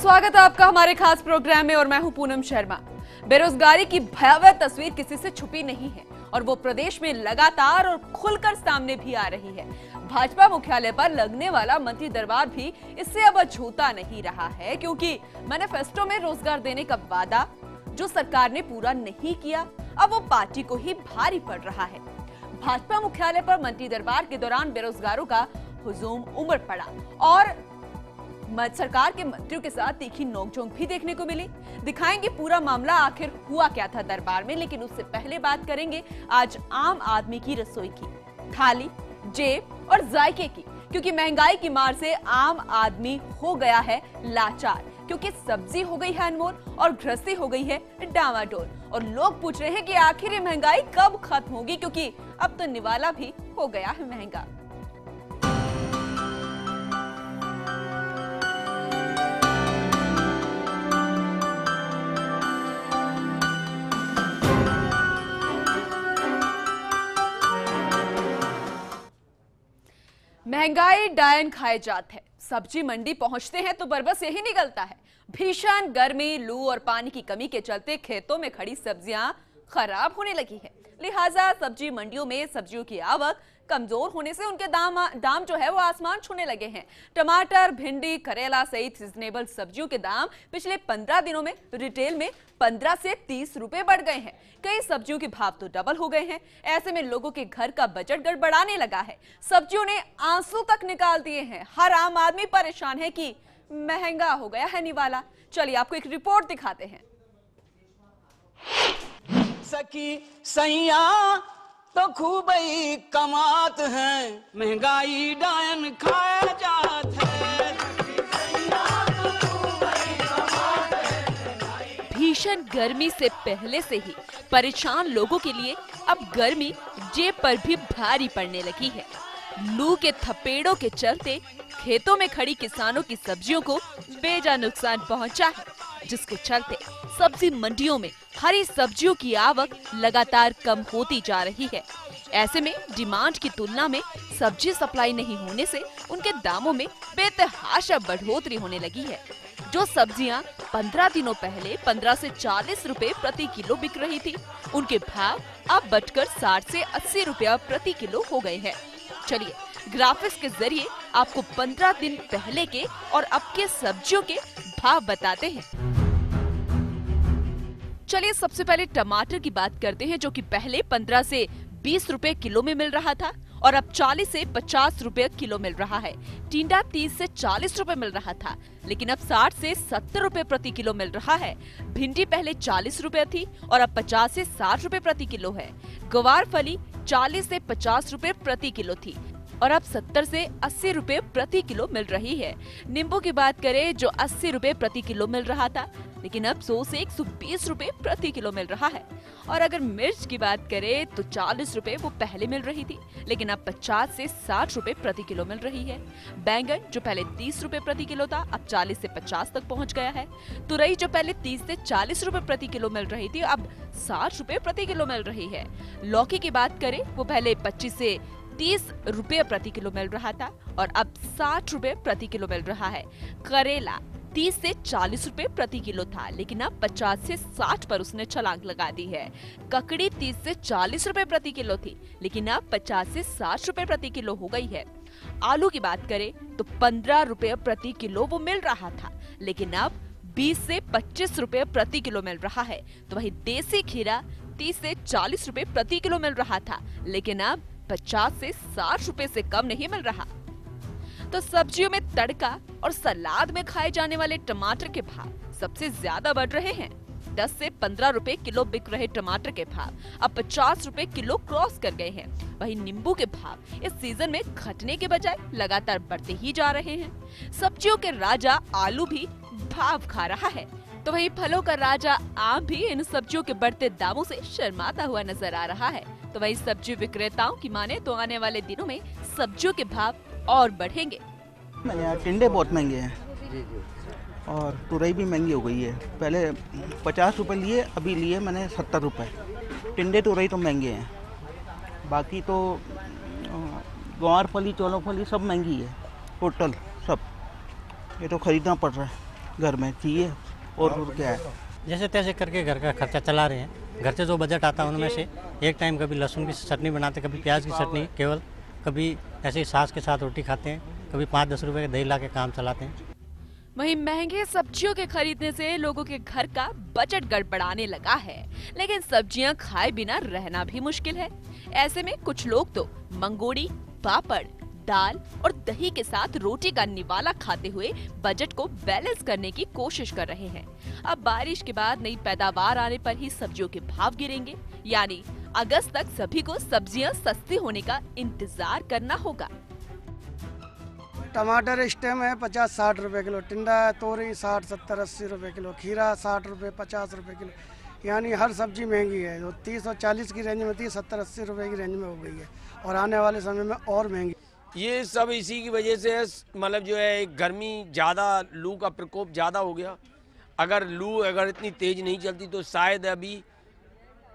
स्वागत है आपका हमारे खास प्रोग्राम में और मैं हूं पूनम शर्मा। बेरोजगारी की भयावह तस्वीर किसी से छुपी नहीं है और वो प्रदेश में लगातार और खुलकर सामने भी आ रही है। भाजपा मुख्यालय पर लगने वाला मंत्री दरबार भी इससे अब अछूता नहीं रहा है, क्योंकि मैनिफेस्टो में रोजगार देने का वादा जो सरकार ने पूरा नहीं किया, अब वो पार्टी को ही भारी पड़ रहा है। भाजपा मुख्यालय पर मंत्री दरबार के दौरान बेरोजगारों का हुजूम उमड़ पड़ा और सरकार के मंत्रियों के साथ तीखी नोकझोंक भी देखने को मिली। दिखाएंगे पूरा मामला आखिर हुआ क्या था दरबार में, लेकिन उससे पहले बात करेंगे आज आम आदमी की रसोई की, थाली, जेब और जायके की, क्योंकि महंगाई की मार से आम आदमी हो गया है लाचार, क्योंकि सब्जी हो गई है अनमोल और गृहस्थी हो गई है डामाडोल। और लोग पूछ रहे हैं कि आखिर ये महंगाई कब खत्म होगी, क्योंकि अब तो निवाला भी हो गया है महंगा। महंगाई डायन खाए जात है। सब्जी मंडी पहुंचते हैं तो बरबस यही निकलता है। भीषण गर्मी, लू और पानी की कमी के चलते खेतों में खड़ी सब्जियां खराब होने लगी है। लिहाजा सब्जी मंडियों में सब्जियों की आवक कमजोर होने से उनके दाम जो है वो आसमान छूने लगे हैं। टमाटर, भिंडी, करेला सहित सीजनेबल सब्जियों के दाम पिछले 15 दिनों में रिटेल में 15 से 30 रुपए बढ़ गए हैं। कई सब्जियों के भाव तो डबल हो गए हैं। ऐसे में लोगों के घर का बजट गड़बड़ाने लगा है। सब्जियों ने आंसू तक निकाल दिए हैं। हर आम आदमी परेशान है कि महंगा हो गया है निवाला। चलिए आपको एक रिपोर्ट दिखाते हैं। सखी सैया तो खूब ही कमात है, महंगाई डायन खाया जात है। भीषण गर्मी से पहले से ही परेशान लोगों के लिए अब गर्मी जेब पर भी भारी पड़ने लगी है। लू के थपेड़ों के चलते खेतों में खड़ी किसानों की सब्जियों को बेजा नुकसान पहुंचा है, जिसके चलते सब्जी मंडियों में हरी सब्जियों की आवक लगातार कम होती जा रही है। ऐसे में डिमांड की तुलना में सब्जी सप्लाई नहीं होने से उनके दामों में बेतहाशा बढ़ोतरी होने लगी है। जो सब्जियां 15 दिनों पहले 15 से 40 रुपए प्रति किलो बिक रही थी, उनके भाव अब बढ़कर 60 से 80 रुपया प्रति किलो हो गए हैं। चलिए ग्राफिक्स के जरिए आपको 15 दिन पहले के और अब के सब्जियों के भाव बताते हैं। चलिए सबसे पहले टमाटर की बात करते हैं, जो कि पहले 15 से 20 रुपए किलो में मिल रहा था और अब 40 से 50 रुपए किलो मिल रहा है। टिंडा 30 से 40 रुपए मिल रहा था, लेकिन अब 60 से 70 रुपए प्रति किलो मिल रहा है। भिंडी पहले 40 रुपए थी और अब 50 से 60 रुपए प्रति किलो है। गवार फली 40 से 50 रुपए प्रति किलो थी और अब 70 से 80 रुपए प्रति किलो मिल रही है। नींबू की बात करें, जो 80 रुपए प्रति किलो मिल रहा था, लेकिन अब 100 से 120 रुपए प्रति किलो मिल रहा है। और अगर मिर्च की बात करें तो 40 रुपए वो पहले मिल रही थी, लेकिन अब 50 से 60 रुपए प्रति किलो मिल रही है। बैंगन जो पहले 30 रुपए प्रति किलो था, अब 40 से 50 तक पहुंच गया है। तुरई जो पहले 30 से 40 रुपए प्रति किलो मिल रही थी, अब 60 रुपए प्रति किलो मिल रही है। लौकी की बात करें, वो पहले 25 से 30 रुपए प्रति किलो मिल रहा था और अब 60 रुपए प्रति किलो मिल रहा है। करेला 30 से 40 रुपए प्रति किलो था, लेकिन अब 50 से 60 पर उसने छलांग लगा दी है। ककड़ी 30 से 40 रुपए प्रति किलो थी, लेकिन अब 50 से 60 रुपए प्रति किलो हो गई है। आलू की बात करें तो 15 रुपए प्रति किलो वो मिल रहा था, लेकिन अब 20 से 25 रुपए प्रति किलो मिल रहा है। तो वही देसी खीरा 30 से 40 रुपए प्रति किलो मिल रहा था, लेकिन अब 50 से 60 रुपए से कम नहीं मिल रहा। तो सब्जियों में तड़का और सलाद में खाए जाने वाले टमाटर के भाव सबसे ज्यादा बढ़ रहे हैं। 10 से 15 रुपए किलो बिक रहे टमाटर के भाव अब 50 रुपए किलो क्रॉस कर गए हैं। वहीं नींबू के भाव इस सीजन में घटने के बजाय लगातार बढ़ते ही जा रहे हैं। सब्जियों के राजा आलू भी भाव खा रहा है, तो वहीं फलों का राजा आम भी इन सब्जियों के बढ़ते दामों से शर्माता हुआ नजर आ रहा है। तो वहीं सब्जी विक्रेताओं की माने तो आने वाले दिनों में सब्जियों के भाव और बढ़ेंगे। यहाँ टिंडे बहुत महंगे हैं और तुरई भी महंगी हो गई है। पहले 50 रुपए लिए, अभी लिए मैंने 70 रुपए। टिंडे तुरई तो महंगे हैं, बाकी तो गंवार फली, चौलों फली सब महंगी है। टोटल सब ये तो खरीदना पड़ रहा है। घर में चाहिए और क्या है। जैसे तैसे करके घर का खर्चा चला रहे हैं। घर से जो बजट आता है उनमें से एक टाइम कभी लहसुन की चटनी बनाते, कभी प्याज की चटनी केवल, कभी ऐसे ही सास के साथ रोटी खाते हैं, कभी 5-10 रुपए के दही ला के काम चलाते हैं। वहीं महंगे सब्जियों के खरीदने से लोगों के घर का बजट गड़बड़ाने लगा है, लेकिन सब्जियां खाए बिना रहना भी मुश्किल है। ऐसे में कुछ लोग तो मंगोड़ी, पापड़, दाल और दही के साथ रोटी का निवाला खाते हुए बजट को बैलेंस करने की कोशिश कर रहे हैं। अब बारिश के बाद नई पैदावार आने पर ही सब्जियों के भाव गिरेंगे, यानी अगस्त तक सभी को सब्जियां सस्ती होने का इंतजार करना होगा। टमाटर इस टाइम है 50-60 रुपए किलो, टिंडा है तोरी 60-70-80 रुपए किलो, खीरा 60 रुपए 50 रुपए किलो, यानी हर सब्जी महंगी है। जो 30 और 40 की रेंज में थी 70-80 रुपए की रेंज में हो गई है और आने वाले समय में और महंगी। ये सब इसी की वजह से मतलब जो है गर्मी ज़्यादा, लू का प्रकोप ज़्यादा हो गया। अगर लू इतनी तेज़ नहीं चलती तो शायद अभी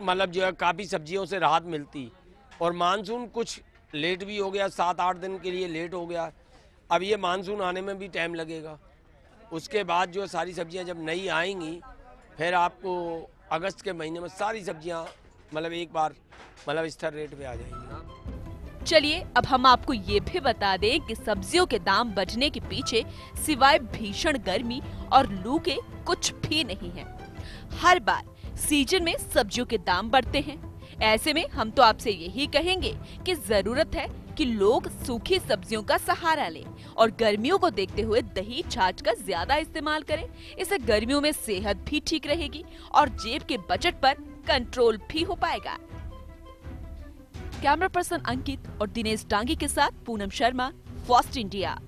मतलब जो है काफ़ी सब्जियों से राहत मिलती। और मानसून कुछ लेट भी हो गया, 7-8 दिन के लिए लेट हो गया। अब ये मानसून आने में भी टाइम लगेगा। उसके बाद जो सारी सब्जियां जब नई आएंगी फिर आपको अगस्त के महीने में सारी सब्जियां मतलब एक बार मतलब स्थिर रेट पे आ जाएंगी। चलिए अब हम आपको ये भी बता दें कि सब्जियों के दाम बढ़ने के पीछे सिवाय भीषण गर्मी और लू के कुछ भी नहीं है। हर बार सीजन में सब्जियों के दाम बढ़ते हैं। ऐसे में हम तो आपसे यही कहेंगे कि जरूरत है कि लोग सूखी सब्जियों का सहारा लें और गर्मियों को देखते हुए दही छाछ का ज्यादा इस्तेमाल करें। इससे गर्मियों में सेहत भी ठीक रहेगी और जेब के बजट पर कंट्रोल भी हो पाएगा। कैमरा पर्सन अंकित और दिनेश डांगी के साथ पूनम शर्मा, फास्ट इंडिया।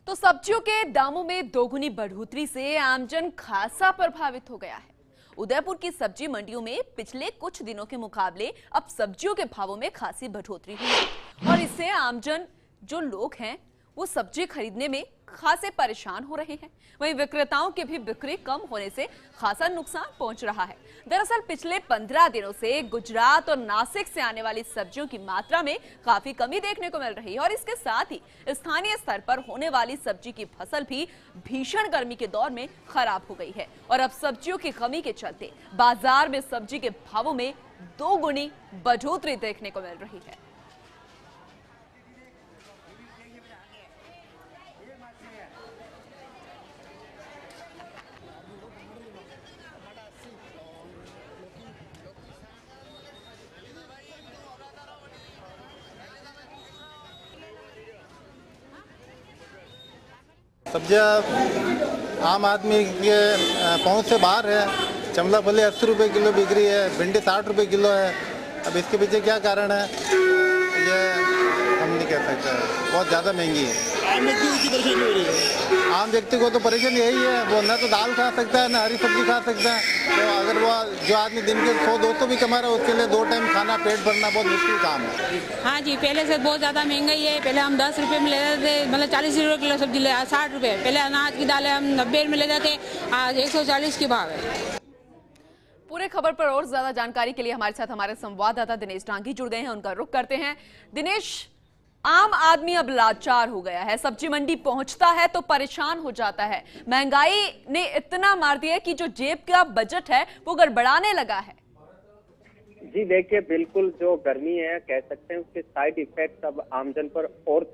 तो सब्जियों के दामों में दोगुनी बढ़ोतरी से आमजन खासा प्रभावित हो गया है। उदयपुर की सब्जी मंडियों में पिछले कुछ दिनों के मुकाबले अब सब्जियों के भावों में खासी बढ़ोतरी हुई है और इससे आमजन जो लोग हैं वो सब्जी खरीदने में खासे परेशान हो रहे हैं। वहीं विक्रेताओं के भी बिक्री कम होने से खासा नुकसान पहुंच रहा है। दरअसल पिछले 15 दिनों से गुजरात और नासिक से आने वाली सब्जियों की मात्रा में काफी कमी देखने को मिल रही है और इसके साथ ही स्थानीय स्तर पर होने वाली सब्जी की फसल भी भीषण गर्मी के दौर में खराब हो गई है और अब सब्जियों की कमी के चलते बाजार में सब्जी के भावों में दोगुनी बढ़ोतरी देखने को मिल रही है। सब्जियाँ आम आदमी के पहुँच से बाहर है। चमला फली 80 रुपये किलो बिक रही है, भिंडी 60 रुपये किलो है। अब इसके पीछे क्या कारण है ये हम नहीं कह सकते, बहुत ज़्यादा महंगी है। आम व्यक्ति को परेशानी हो रही है। आम व्यक्ति को तो परेशानी यही है, वो ना तो दाल खा सकता है ना हरी सब्जी खा सकता है। तो अगर वो जो आदमी दिन के 100-200 भी कमा रहा है उसके लिए 2 टाइम खाना पेट भरना बहुत मुश्किल काम है। हाँ जी, पहले से बहुत ज़्यादा महंगाई है। पहले हम 10 रुपये में ले जाते थे, मतलब 40 रुपये किलो सब्जी ले, 60 रुपये। पहले अनाज की दालें हम 90 में ले जाते, आज 140 के भाव है। पूरे खबर पर और ज्यादा जानकारी के लिए हमारे साथ हमारे संवाददाता दिनेश डांगी जुड़ गए हैं, उनका रुख करते हैं। दिनेश, आम आदमी अब लाचार हो गया है, सब्जी मंडी पहुंचता है तो परेशान हो जाता है। महंगाई ने इतना मार दिया कि जो जेब का बजट है वो गड़बड़ाने लगा है। जी देखिए, बिल्कुल जो गर्मी है कह सकते हैं उसके साइड इफेक्ट अब आमजन पर और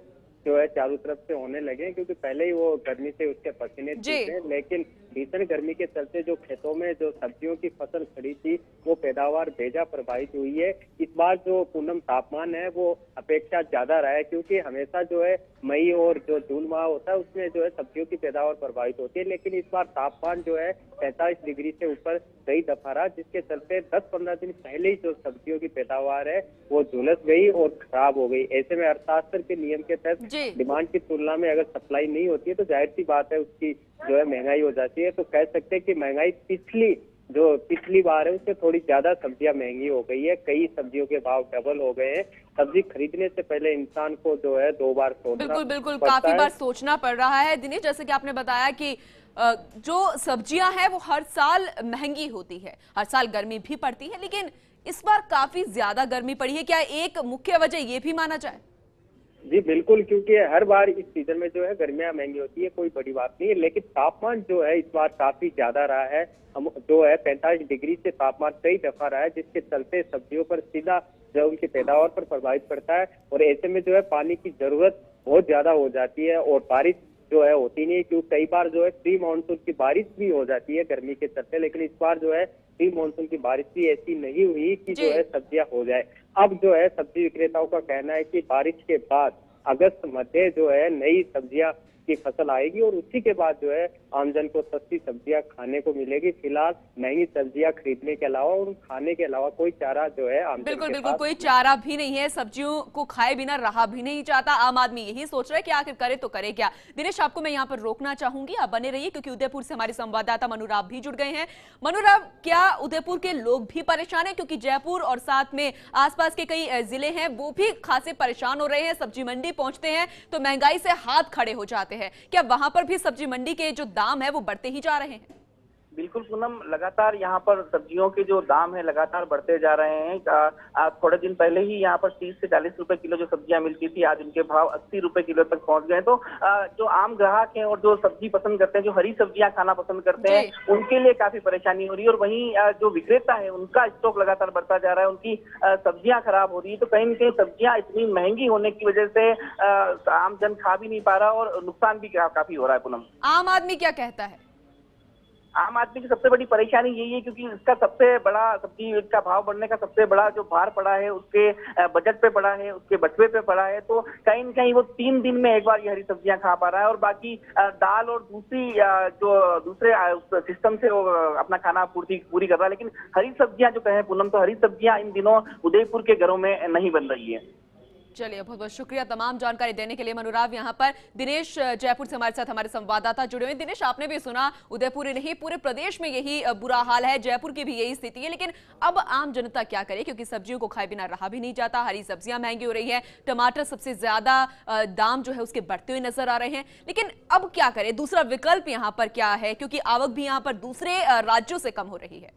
जो है चारों तरफ से होने लगे, क्योंकि पहले ही वो गर्मी से उसके पसीने छूटे, लेकिन भीषण गर्मी के चलते जो खेतों में जो सब्जियों की फसल खड़ी थी वो पैदावार बेजा प्रभावित हुई है। इस बार जो पूनम तापमान है वो अपेक्षा ज्यादा रहा है, क्योंकि हमेशा जो है मई और जो जून माह होता है उसमें जो है सब्जियों की पैदावार प्रभावित होती है, लेकिन इस बार तापमान जो है 45 डिग्री से ऊपर कई दफा रहा, जिसके चलते 10-15 दिन पहले ही जो सब्जियों की पैदावार है वो झुलस गई और खराब हो गई। ऐसे में अर्थशास्त्र के नियम के तहत डिमांड की तुलना में अगर सप्लाई नहीं होती है तो जाहिर सी बात है उसकी जो है महंगाई हो जाती है। तो कह सकते हैं कि महंगाई पिछली बार है उससे थोड़ी ज्यादा सब्जियां महंगी हो गई है। कई सब्जियों के भाव डबल हो गए हैं। सब्जी खरीदने से पहले इंसान को जो है 2 बार सोचना बिल्कुल काफी बार सोचना पड़ रहा है। दिनेश, जैसे कि आपने बताया कि जो सब्जियां हैं वो हर साल महंगी होती है, हर साल गर्मी भी पड़ती है, लेकिन इस बार काफी ज्यादा गर्मी पड़ी है। क्या एक मुख्य वजह ये भी माना जाए? जी बिल्कुल, क्योंकि हर बार इस सीजन में जो है गर्मियां महंगी होती है, कोई बड़ी बात नहीं है, लेकिन तापमान जो है इस बार काफी ज्यादा रहा है। हम जो है 45 डिग्री से तापमान कई दफा रहा है, जिसके चलते सब्जियों पर सीधा जो उनकी पैदावार पर प्रभावित पड़ता है। और ऐसे में जो है पानी की जरूरत बहुत ज्यादा हो जाती है और बारिश जो है होती नहीं, क्योंकि कई बार जो है प्री मानसून की बारिश भी हो जाती है गर्मी के चलते, लेकिन इस बार जो है प्री मानसून की बारिश भी ऐसी नहीं हुई कि जो है सब्जियां हो जाए। अब जो है सब्जी विक्रेताओं का कहना है कि बारिश के बाद अगस्त मध्य जो है नई सब्जियां की फसल आएगी और उसी के बाद जो है आमजन को सस्ती सब्जियां खाने को मिलेगी। फिलहाल महंगी सब्जियां खरीदने के अलावा और खाने के अलावा कोई चारा जो है आमजन बिल्कुल कोई चारा भी नहीं है, सब्जियों को खाए बिना रहा भी नहीं चाहता। आम आदमी यही सोच रहा है कि आखिर करे तो करे क्या। दिनेश, आपको मैं यहाँ पर रोकना चाहूंगी, आप बने रहिए क्योंकि उदयपुर से हमारे संवाददाता मनुराव भी जुड़ गए हैं। मनुराव, क्या उदयपुर के लोग भी परेशान है? क्योंकि जयपुर और साथ में आसपास के कई जिले हैं वो भी खासे परेशान हो रहे हैं। सब्जी मंडी पहुंचते हैं तो महंगाई से हाथ खड़े हो जाते हैं। क्या वहां पर भी सब्जी मंडी के जो दाम है वो बढ़ते ही जा रहे हैं? बिल्कुल पूनम, लगातार यहाँ पर सब्जियों के जो दाम है लगातार बढ़ते जा रहे हैं। थोड़े दिन पहले ही यहाँ पर 30 से 40 रुपए किलो जो सब्जियां मिलती थी, आज उनके भाव 80 रुपए किलो तक पहुंच गए। तो जो आम ग्राहक हैं और जो सब्जी पसंद करते हैं, जो हरी सब्जियां खाना पसंद करते हैं, उनके लिए काफी परेशानी हो रही है। और वहीं जो विक्रेता है उनका स्टॉक लगातार बढ़ता जा रहा है, उनकी सब्जियां खराब हो रही है। तो कहीं न कहीं सब्जियां इतनी महंगी होने की वजह से आम जन खा भी नहीं पा रहा और नुकसान भी काफी हो रहा है। पूनम, आम आदमी क्या कहता है? आम आदमी की सबसे बड़ी परेशानी यही है क्योंकि इसका सबसे बड़ा सब्जी का भाव बढ़ने का सबसे बड़ा जो भार पड़ा है उसके बजट पे पड़ा है, उसके बटुए पे पड़ा है। तो कहीं न कहीं वो 3 दिन में एक बार ये हरी सब्जियां खा पा रहा है और बाकी दाल और दूसरे सिस्टम से वो अपना खाना पूरी कर रहा है। लेकिन हरी सब्जियां जो कहें पूनम, तो हरी सब्जियां इन दिनों उदयपुर के घरों में नहीं बन रही है। चलिए, बहुत बहुत शुक्रिया तमाम जानकारी देने के लिए मनुराव। यहाँ पर दिनेश जयपुर से हमारे साथ हमारे संवाददाता जुड़े हुए। दिनेश, आपने भी सुना उदयपुर ही नहीं पूरे प्रदेश में यही बुरा हाल है, जयपुर की भी यही स्थिति है। लेकिन अब आम जनता क्या करे, क्योंकि सब्जियों को खाए बिना रहा भी नहीं जाता। हरी सब्जियां महंगी हो रही है, टमाटर सबसे ज्यादा दाम जो है उसके बढ़ते हुए नजर आ रहे हैं। लेकिन अब क्या करे, दूसरा विकल्प यहाँ पर क्या है, क्योंकि आवक भी यहाँ पर दूसरे राज्यों से कम हो रही है।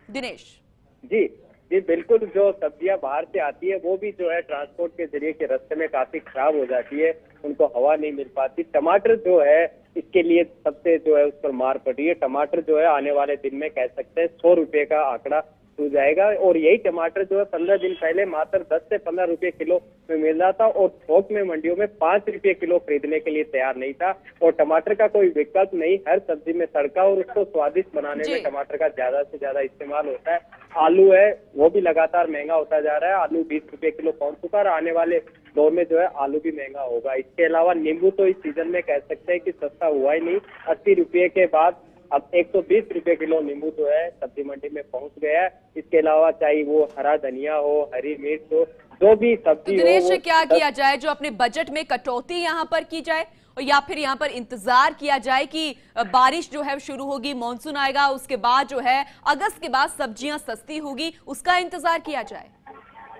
दिनेश जी बिल्कुल, जो सब्जियां बाहर से आती है वो भी जो है ट्रांसपोर्ट के जरिए के रास्ते में काफी खराब हो जाती है, उनको हवा नहीं मिल पाती। टमाटर जो है इसके लिए सबसे जो है उस पर मार पड़ी है। टमाटर जो है आने वाले दिन में कह सकते हैं 100 रुपए का आंकड़ा छू जाएगा और यही टमाटर जो है 15 दिन पहले मात्र 10 से 15 रुपए किलो में मिल रहा था और थोक में मंडियों में 5 रुपए किलो खरीदने के लिए तैयार नहीं था। और टमाटर का कोई विकल्प नहीं, हर सब्जी में तड़का और उसको स्वादिष्ट बनाने में टमाटर का ज्यादा से ज्यादा इस्तेमाल होता है। आलू है वो भी लगातार महंगा होता जा रहा है, आलू 20 रुपए किलो पहुंच चुका है और आने वाले दौर में जो है आलू भी महंगा होगा। इसके अलावा नींबू तो इस सीजन में कह सकते हैं कि सस्ता हुआ ही नहीं, 80 रुपए के बाद अब 120 रुपए किलो नींबू जो है सब्जी मंडी में पहुंच गया है। इसके अलावा चाहे वो हरा धनिया हो, हरी मिर्च हो, जो भी सब्जी हो, दिनेश, क्या किया जाए? जो अपने बजट में कटौती यहाँ पर की जाए और या फिर यहाँ पर इंतजार किया जाए कि बारिश जो है शुरू होगी, मानसून आएगा, उसके बाद जो है अगस्त के बाद सब्जियां सस्ती होगी, उसका इंतजार किया जाए?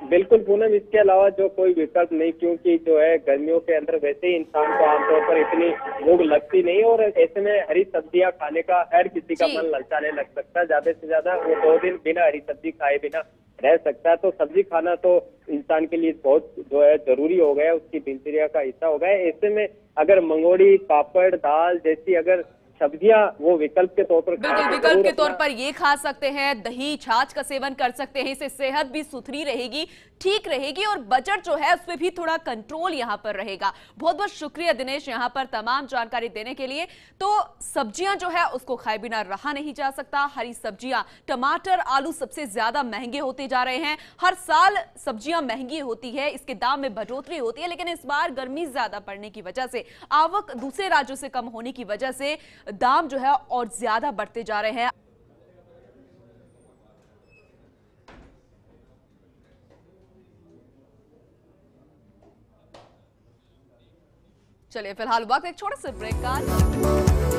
बिल्कुल पूनम, इसके अलावा जो कोई विकल्प नहीं, क्योंकि जो है गर्मियों के अंदर वैसे ही इंसान को आमतौर पर इतनी भूख लगती नहीं और ऐसे में हरी सब्जियां खाने का हर किसी का मन ललचाने लग सकता है। ज्यादा से ज्यादा वो 2 दिन बिना हरी सब्जी खाए बिना रह सकता है। तो सब्जी खाना तो इंसान के लिए बहुत जो है जरूरी हो गया है, उसकी दिनचर्या का हिस्सा हो गया है। ऐसे में अगर मंगोड़ी, पापड़, दाल जैसी अगर सब्जियां वो विकल्प के तौर पर बिल्कुल विकल्प के तौर पर ये खा सकते हैं, दही छाछ का सेवन कर सकते हैं, इससे सेहत भी सुथरी रहेगी, ठीक रहेगी और बजट जो है उस पर भी थोड़ा कंट्रोल यहाँ पर रहेगा। बहुत बहुत शुक्रिया दिनेश यहाँ पर तमाम जानकारी देने के लिए। तो सब्जियां जो है उसको खाए बिना रहा नहीं जा सकता। हरी सब्जियां, टमाटर, आलू सबसे ज्यादा महंगे होते जा रहे हैं। हर साल सब्जियां महंगी होती है, इसके दाम में बढ़ोतरी होती है, लेकिन इस बार गर्मी ज्यादा पड़ने की वजह से, आवक दूसरे राज्यों से कम होने की वजह से दाम जो है और ज्यादा बढ़ते जा रहे हैं। चलिए फिलहाल वक्त एक छोटे से ब्रेक का।